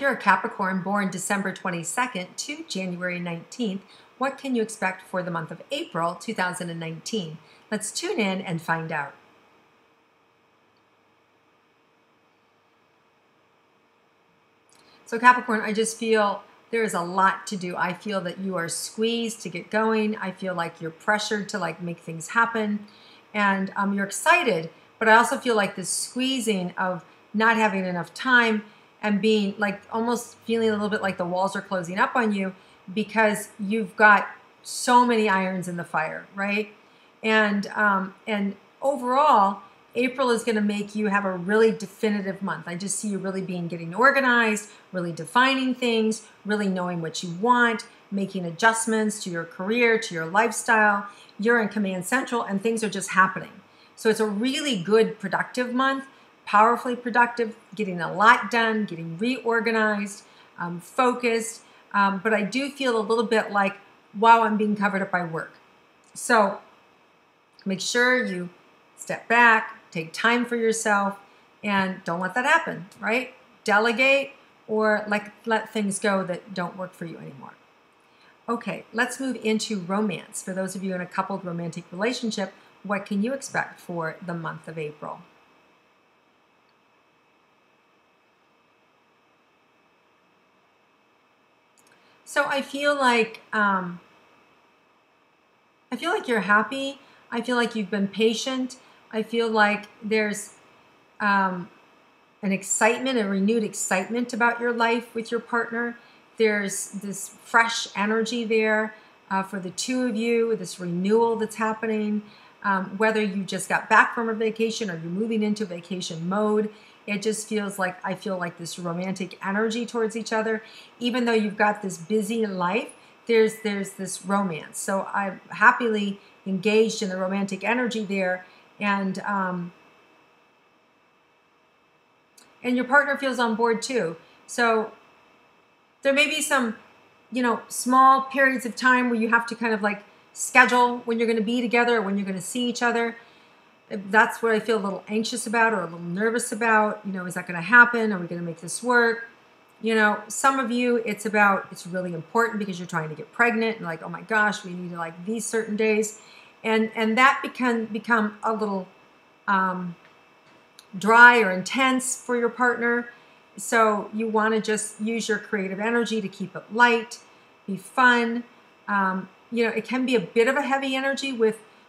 If you're a Capricorn born December 22nd to January 19th, what can you expect for the month of April 2019? Let's tune in and find out. So Capricorn, I just feel there is a lot to do. I feel that you are squeezed to get going. I feel like you're pressured to make things happen. And you're excited, but I also feel like this squeezing of not having enough time and being almost feeling a little bit like the walls are closing up on you because you've got so many irons in the fire, right? And overall, April is going to make you have a really definitive month. I just see you really getting organized, really defining things, really knowing what you want, making adjustments to your career, to your lifestyle. You're in command central and things are just happening. So it's a really good, productive month, powerfully productive, getting a lot done, getting reorganized, focused. But I do feel a little bit like, wow, I'm being covered up by work. So make sure you step back, take time for yourself, and don't let that happen, right? Delegate or let things go that don't work for you anymore. Okay, let's move into romance. For those of you in a coupled romantic relationship, what can you expect for the month of April? So I feel like you're happy. I feel like you've been patient. I feel like there's an excitement, a renewed excitement about your life with your partner. There's this fresh energy there for the two of you, this renewal that's happening. Whether you just got back from a vacation or you're moving into vacation mode, it just feels like, I feel like this romantic energy towards each other. Even though you've got this busy life, there's this romance. So I'm happily engaged in the romantic energy there. And your partner feels on board too. So there may be some, small periods of time where you have to kind of schedule when you're going to be together or when you're going to see each other. That's what I feel a little anxious about or a little nervous about. Is that going to happen? Are we going to make this work? Some of you, it's really important because you're trying to get pregnant and oh my gosh, we need these certain days. And that can become a little dry or intense for your partner. So you want to just use your creative energy to keep it light, be fun. It can be a bit of a heavy energy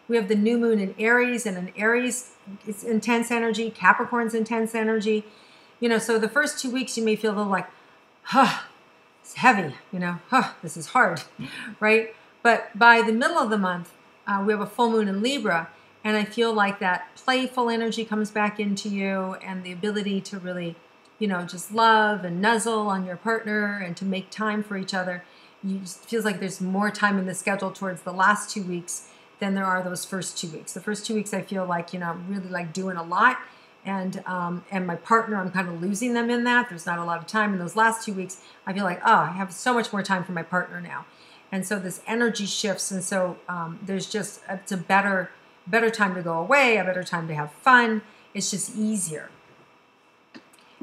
we have the new moon in Aries, and in Aries, it's intense energy. Capricorn's intense energy. So the first 2 weeks you may feel a little it's heavy, this is hard, right? But by the middle of the month, we have a full moon in Libra, and I feel like that playful energy comes back into you and the ability to really, just love and nuzzle on your partner and to make time for each other. It feels like there's more time in the schedule towards the last 2 weeks than there are those first 2 weeks. The first 2 weeks I feel like, really doing a lot. And my partner, I'm kind of losing them in that. There's not a lot of time in those last 2 weeks. I feel like, I have so much more time for my partner now. And so this energy shifts. And so it's a better time to go away, a better time to have fun. It's just easier.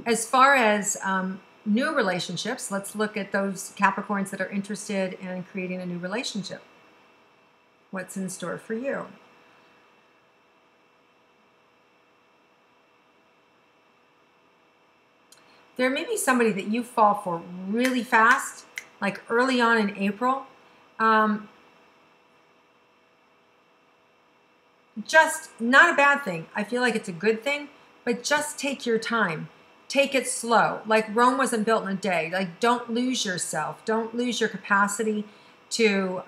As far as new relationships, let's look at those Capricorns that are interested in creating a new relationship. What's in store for you? There may be somebody that you fall for really fast, like early on in April. Just not a bad thing. I feel like it's a good thing, but just take your time. Take it slow. Rome wasn't built in a day. Don't lose yourself. Don't lose your capacity to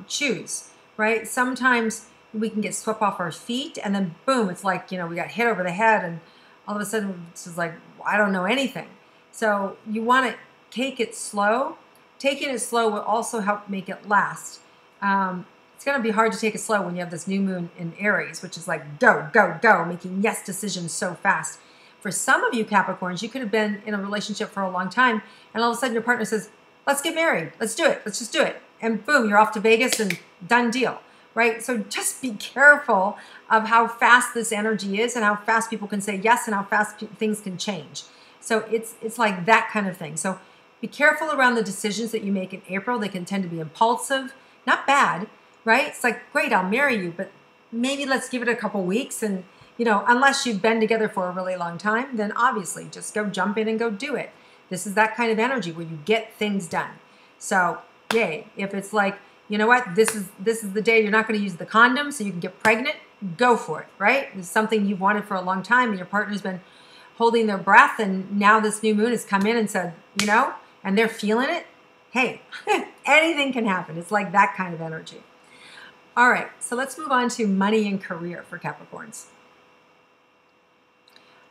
choose, right? Sometimes we can get swept off our feet and then boom, it's we got hit over the head and all of a sudden it's just I don't know anything. So you want to take it slow. Taking it slow will also help make it last. It's going to be hard to take it slow when you have this new moon in Aries, which is go, go, go, making yes decisions so fast. For some of you Capricorns, you could have been in a relationship for a long time, and all of a sudden your partner says, let's get married. Let's do it. Let's just do it. And boom, you're off to Vegas and done deal, right? So just be careful of how fast this energy is and how fast people can say yes and how fast things can change. So it's like that kind of thing. So Be careful around the decisions that you make in April. They can tend to be impulsive. Not bad, right? It's like, great, I'll marry you, but maybe let's give it a couple weeks. And, you know, unless you've been together for a really long time, then obviously just go jump in and go do it. This is that kind of energy where you get things done. So, yay. If it's like, you know what, this is the day you're not going to use the condom so you can get pregnant, go for it, right? It's something you've wanted for a long time and your partner's been holding their breath, and now this new moon has come in and said, you know, and they're feeling it. Hey, anything can happen. It's like that kind of energy. All right, so let's move on to money and career for Capricorns.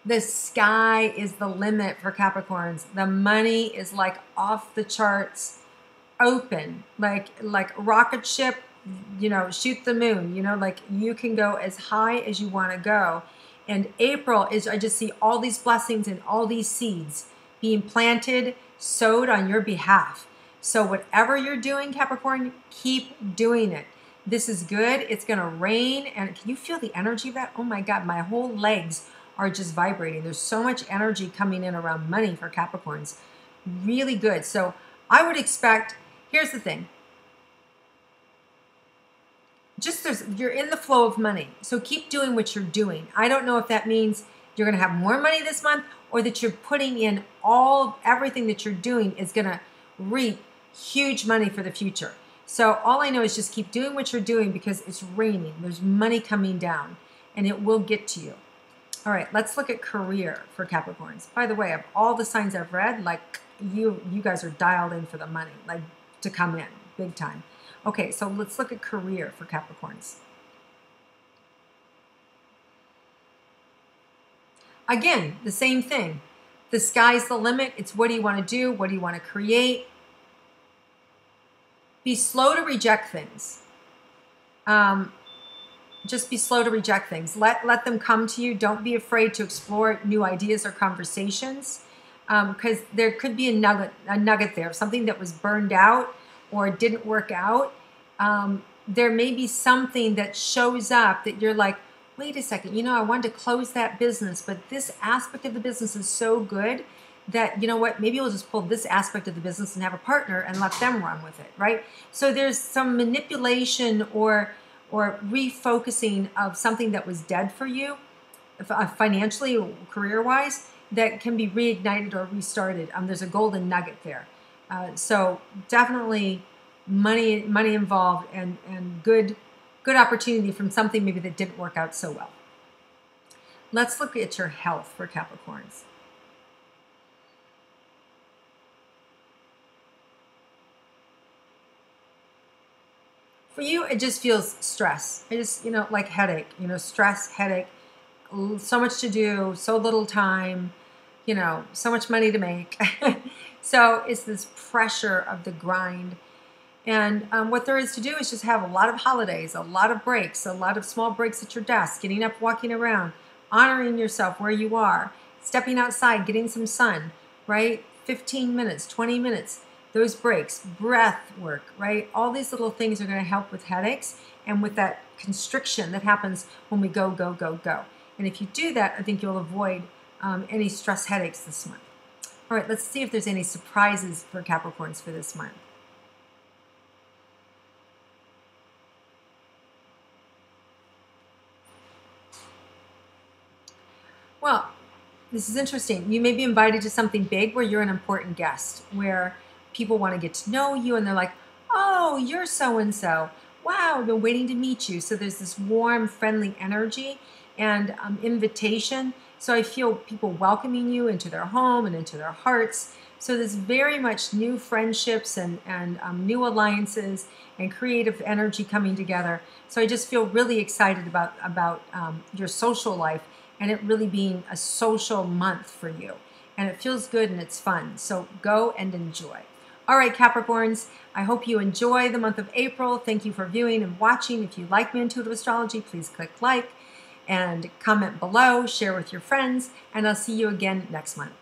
The sky is the limit for Capricorns. The money is like off the charts, open, like rocket ship, you know, shoot the moon, you know, like you can go as high as you want to go. And April is, I just see all these blessings and all these seeds being planted, sowed on your behalf. So whatever you're doing, Capricorn, keep doing it. This is good. It's going to rain. And can you feel the energy of that? Oh my God, my whole legs are just vibrating. There's so much energy coming in around money for Capricorns. Really good. So I would expect, here's the thing. You're in the flow of money. So keep doing what you're doing. I don't know if that means you're going to have more money this month or that you're putting in everything that you're doing is going to reap huge money for the future. So all I know is just keep doing what you're doing because it's raining. There's money coming down and it will get to you. All right, let's look at career for Capricorns. By the way, of all the signs I've read, like you guys are dialed in for the money, like to come in big time. Okay, so let's look at career for Capricorns. Again, the same thing. The sky's the limit. It's what do you want to do? What do you want to create? Be slow to reject things. Just be slow to reject things. Let them come to you. Don't be afraid to explore new ideas or conversations because there could be a nugget there, something that was burned out or didn't work out. There may be something that shows up that you're like, wait a second, you know, I wanted to close that business, but this aspect of the business is so good that, you know what, maybe we'll just pull this aspect of the business and have a partner and let them run with it, right? So there's some manipulation or refocusing of something that was dead for you, financially, career-wise, that can be reignited or restarted. There's a golden nugget there. So definitely money involved and good opportunity from something maybe that didn't work out so well. Let's look at your health for Capricorns. For you, it just feels stress. I just, you know, like headache, you know, stress, headache, so much to do, so little time, you know, so much money to make. So it's this pressure of the grind. And what there is to do is just have a lot of holidays, a lot of breaks, a lot of small breaks at your desk, getting up, walking around, honoring yourself where you are, stepping outside, getting some sun, right? 15 minutes, 20 minutes, those breaks, breath work, right? All these little things are going to help with headaches and with that constriction that happens when we go, go, go, go. And if you do that, I think you'll avoid any stress headaches this month. All right, let's see if there's any surprises for Capricorns for this month. Well, this is interesting. You may be invited to something big where you're an important guest, where people want to get to know you and they're like, oh, you're so-and-so. Wow, I've been waiting to meet you. So there's this warm, friendly energy and invitation. So I feel people welcoming you into their home and into their hearts. So there's very much new friendships and new alliances and creative energy coming together. So I just feel really excited about your social life and it really being a social month for you. And it feels good and it's fun. So go and enjoy. All right, Capricorns, I hope you enjoy the month of April. Thank you for viewing and watching. If you like my intuitive astrology, please click like and comment below, share with your friends, and I'll see you again next month.